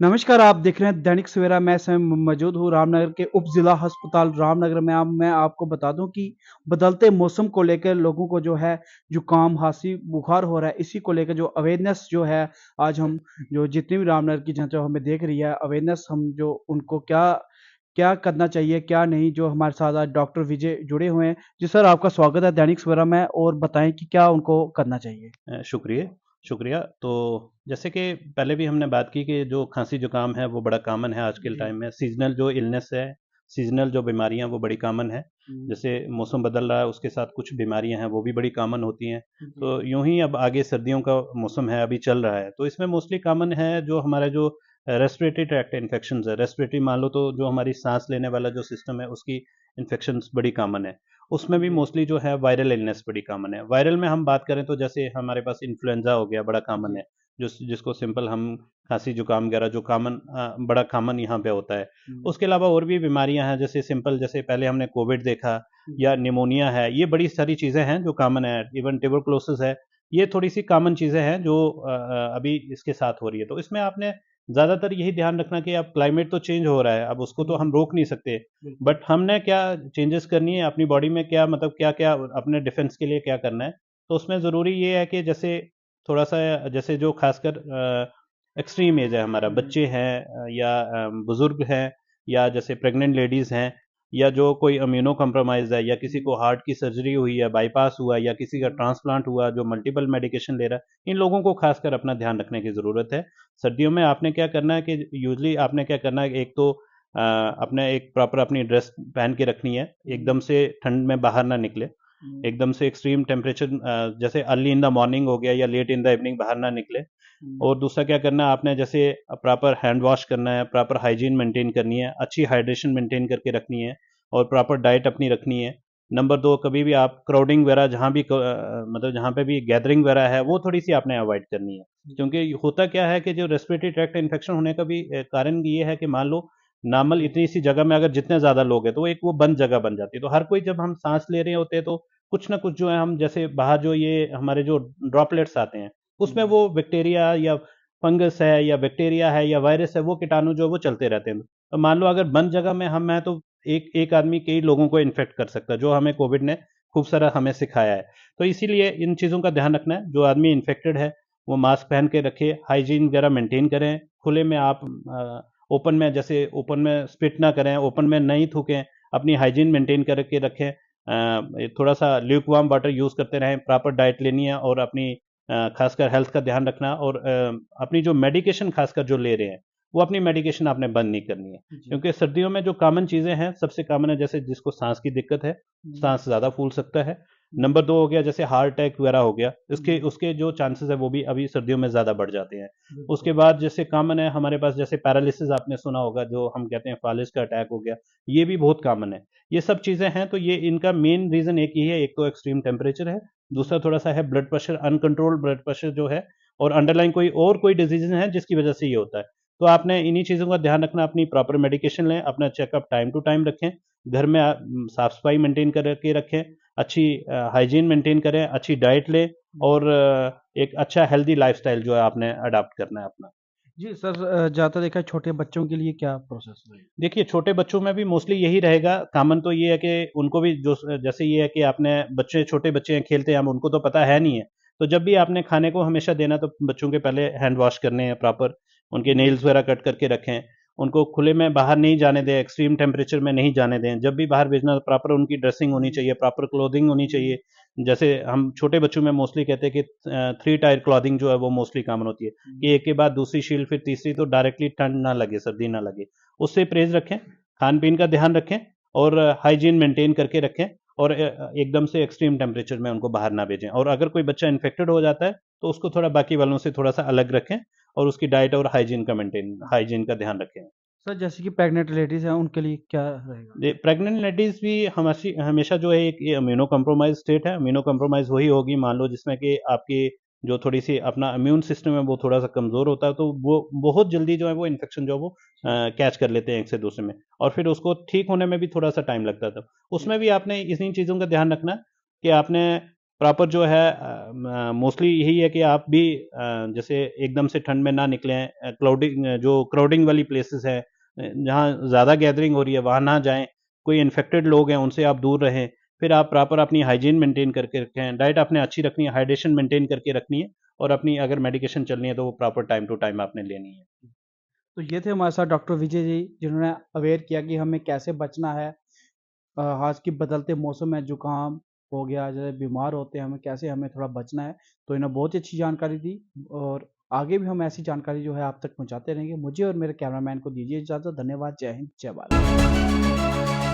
नमस्कार, आप देख रहे हैं दैनिक सवेरा। मैं इस समय मौजूद हूँ रामनगर के उप ज़िला अस्पताल रामनगर में। अब मैं आपको बता दूँ कि बदलते मौसम को लेकर लोगों को जो है जुकाम, खाँसी, बुखार हो रहा है। इसी को लेकर जो अवेयरनेस जो है, आज हम जो जितनी भी रामनगर की जनता हमें देख रही है, अवेयरनेस हम जो उनको क्या क्या करना चाहिए, क्या नहीं, जो हमारे साथ आज डॉक्टर विजय जुड़े हुए हैं। जी सर, आपका स्वागत है दैनिक सवेरा में, और बताएँ कि क्या उनको करना चाहिए? शुक्रिया शुक्रिया। तो जैसे कि पहले भी हमने बात की कि जो खांसी जुकाम है वो बड़ा कॉमन है आज के जी। टाइम में। सीजनल जो इलनेस है, सीजनल जो बीमारियां वो बड़ी कॉमन है। हुँ। जैसे मौसम बदल रहा है उसके साथ कुछ बीमारियां हैं वो भी बड़ी कॉमन होती हैं। जी। तो यूं ही अब आगे सर्दियों का मौसम है, अभी चल रहा है, तो इसमें मोस्टली कॉमन है जो हमारा जो रेस्पिरेटरी ट्रैक्ट इन्फेक्शन है। रेस्पिरेटरी मान लो तो जो हमारी सांस लेने वाला जो सिस्टम है उसकी इन्फेक्शन बड़ी कॉमन है। उसमें भी जी। मोस्टली जो है वायरल इलनेस बड़ी कॉमन है। वायरल में हम बात करें तो जैसे हमारे पास इन्फ्लुएंजा हो गया, बड़ा कॉमन जी। है। जिसको सिंपल हम खांसी जुकाम वगैरह जो कॉमन बड़ा कॉमन यहाँ पे होता है। हुँ। उसके अलावा और भी बीमारियां हैं, जैसे सिंपल जैसे पहले हमने कोविड देखा, या जी। निमोनिया है। ये बड़ी सारी चीज़ें हैं जो कॉमन है। इवन ट्यूबरकुलोसिस है। ये थोड़ी सी कॉमन चीज़ें हैं जो अभी इसके साथ हो रही है। तो इसमें आपने ज़्यादातर यही ध्यान रखना कि अब क्लाइमेट तो चेंज हो रहा है, अब उसको तो जी, हम रोक नहीं सकते। बिल्कुल। बट हमने क्या चेंजेस करनी है अपनी बॉडी में, क्या मतलब क्या क्या अपने डिफेंस के लिए क्या करना है। तो उसमें ज़रूरी ये है कि जैसे थोड़ा सा, जैसे जो खासकर एक्सट्रीम एज है, हमारा हुँ। बच्चे हैं, या बुजुर्ग हैं, या जैसे प्रेग्नेंट लेडीज़ हैं, या जो कोई इम्यूनो कॉम्प्रोमाइज़ है, या किसी हुँ। को हार्ट की सर्जरी हुई है, बाईपास हुआ, या किसी का हुँ। ट्रांसप्लांट हुआ जो मल्टीपल मेडिकेशन ले रहा है, इन लोगों को खासकर अपना ध्यान रखने की ज़रूरत है। सर्दियों में आपने क्या करना है कि यूजली आपने क्या करना है, एक तो अपने एक प्रॉपर अपनी ड्रेस पहन के रखनी है, हुँ। एकदम से ठंड में बाहर ना निकले। हुँ। एकदम से एक्सट्रीम टेम्परेचर, जैसे अर्ली इन द मॉर्निंग हो गया या लेट इन द इवनिंग, बाहर ना निकले। हुँ। और दूसरा क्या करना है आपने, जैसे प्रॉपर हैंड वॉश करना है, प्रॉपर हाइजीन मेंटेन करनी है, अच्छी हाइड्रेशन मेंटेन करके रखनी है, और प्रॉपर डाइट अपनी रखनी है। नंबर दो, कभी भी आप क्राउडिंग वगैरह जहाँ भी मतलब जहाँ पे भी गैदरिंग वगैरह है वो थोड़ी सी आपने अवॉइड करनी है। जी। क्योंकि होता क्या है कि जो रेस्पिरेटरी ट्रैक्ट इन्फेक्शन होने का भी कारण ये है कि मान लो नॉर्मल इतनी सी जगह में अगर जितने ज़्यादा लोग हैं तो एक वो बंद जगह बन जाती है। तो हर कोई जब हम सांस ले रहे होते हैं तो कुछ ना कुछ जो है, हम जैसे बाहर जो ये हमारे जो ड्रॉपलेट्स आते हैं उसमें हुँ। वो बैक्टीरिया या फंगस है या बैक्टीरिया है या वायरस है, वो कीटाणु जो है वो चलते रहते हैं। तो मान लो अगर बंद जगह में हम हैं तो एक एक आदमी कई लोगों को इन्फेक्ट कर सकता है, जो हमें कोविड ने खूब सारा हमें सिखाया है। तो इसीलिए इन चीज़ों का ध्यान रखना है। जो आदमी इन्फेक्टेड है वो मास्क पहन के रखे, हाइजीन वगैरह मेंटेन करें। खुले में आप ओपन में, जैसे ओपन में स्पिट ना करें, ओपन में नहीं थूकें, अपनी हाइजीन मेंटेन करके रखें। थोड़ा सा ल्यूक वार्म वाटर यूज़ करते रहें, प्रॉपर डाइट लेनी है, और अपनी खासकर हेल्थ का ध्यान रखना, और अपनी जो मेडिकेशन खासकर जो ले रहे हैं वो अपनी मेडिकेशन आपने बंद नहीं करनी है। जी। क्योंकि सर्दियों में जो कॉमन चीज़ें हैं, सबसे कॉमन है जैसे जिसको सांस की दिक्कत है, हुँ। सांस ज़्यादा फूल सकता है। हुँ। नंबर दो हो गया जैसे हार्ट अटैक वगैरह हो गया, उसके हुँ। उसके जो चांसेस है वो भी अभी सर्दियों में ज़्यादा बढ़ जाते हैं। बिल्कुल। उसके बाद जैसे कॉमन है हमारे पास, जैसे पैरालिसिस आपने सुना होगा, जो हम कहते हैं फालिस का अटैक हो गया, ये भी बहुत कॉमन है। ये सब चीज़ें हैं, तो ये इनका मेन रीज़न एक ही है, एक तो एक्सट्रीम टेम्परेचर है, हुँ। दूसरा थोड़ा-सा है blood pressure, uncontrolled blood pressure जो है, और अंडरलाइन कोई डिज़ीज़ है जिसकी वजह से ये होता है। तो आपने इन्हीं चीज़ों का ध्यान रखना, अपनी प्रॉपर मेडिकेशन लें, अपना चेकअप टाइम टू टाइम रखें, घर में साफ-सफाई मेंटेन करके रखें, अच्छी हाइजीन मेंटेन करें, अच्छी डाइट लें, हुँ। और एक अच्छा हेल्दी लाइफ़स्टाइल जो है आपने अडॉप्ट करना है अपना। जी सर, ज़्यादा देखा है छोटे बच्चों के लिए क्या प्रोसेस रहेगा? देखिए, छोटे बच्चों में भी मोस्टली यही रहेगा, कॉमन तो ये है कि उनको भी जो जैसे ये है कि आपने बच्चे, छोटे बच्चे हैं, खेलते हैं, हम उनको तो पता है नहीं है। तो जब भी आपने खाने को हमेशा देना, तो बच्चों के पहले हैंड वॉश करने हैं प्रॉपर, उनके जी। नेल्स वगैरह कट करके रखें, उनको खुले में बाहर नहीं जाने दें, एक्सट्रीम टेम्परेचर में नहीं जाने दें। जब भी बाहर भेजना तो प्रॉपर उनकी ड्रेसिंग होनी हुँ। चाहिए, प्रॉपर क्लोथिंग होनी हुँ। चाहिए। जैसे हम छोटे बच्चों में मोस्टली कहते हैं कि 3 टायर क्लॉथिंग जो है वो मोस्टली कॉमन होती है, हुँ। कि एक के बाद दूसरी शील्ड, फिर तीसरी, तो डायरेक्टली ठंड ना लगे, सर्दी ना लगे। उससे परहेज़ रखें। खान-पीन का ध्यान रखें, और हाइजीन मेंटेन करके रखें, और एकदम से एक्सट्रीम टेम्परेचर में उनको बाहर ना भेजें। और अगर कोई बच्चा इन्फेक्टेड हो जाता है तो उसको थोड़ा बाकी वालों से थोड़ा-सा अलग रखें, और उसकी डाइट और हाइजीन का ध्यान रखें। सर, जैसे कि प्रेग्नेंट लेडीज़ हैं उनके लिए क्या रहेगा? प्रेग्नेंट लेडीज़ भी हमेशा जो है एक ये इम्यूनो कॉम्प्रोमाइज़ स्टेट है। इम्यूनो कॉम्प्रोमाइज़ वही होगी, मान लो, जिसमें कि आपकी जो थोड़ी-सी अपना इम्यून सिस्टम है वो थोड़ा-सा कमज़ोर होता है, तो वो बहुत जल्दी जो है वो इन्फेक्शन जो है वो जी। कैच कर लेते हैं एक से दूसरे में, और फिर उसको ठीक होने में भी थोड़ा-सा टाइम लगता था। जी। उसमें भी आपने इन्हीं चीज़ों का ध्यान रखना है कि आपने प्रॉपर जो है मोस्टली यही है कि आप भी जैसे एकदम से ठंड में ना निकलें, क्लाउडिंग जो क्राउडिंग वाली प्लेसेस है, जहाँ ज़्यादा गैदरिंग हो रही है वहाँ ना जाएं, कोई इन्फेक्टेड लोग हैं उनसे आप दूर रहें, फिर आप प्रॉपर अपनी हाइजीन मेंटेन करके रखें, डाइट आपने अच्छी रखनी है, हाइड्रेशन मेंटेन करके रखनी है, और अपनी अगर मेडिकेशन चलनी है तो वो प्रॉपर टाइम टू टाइम आपने लेनी है। तो ये थे हमारे साथ डॉक्टर विजय जी, जिन्होंने अवेयर किया कि हमें कैसे बचना है आज की बदलते मौसम में जुकाम हो गया, जैसे बीमार होते हैं, हमें थोड़ा बचना है। तो इन्होंने बहुत ही अच्छी जानकारी दी और आगे भी हम ऐसी जानकारी जो है आप तक पहुंचाते रहेंगे। मुझे और मेरे कैमरामैन को दीजिए इजाज़त। धन्यवाद। जय हिंद, जय भारत।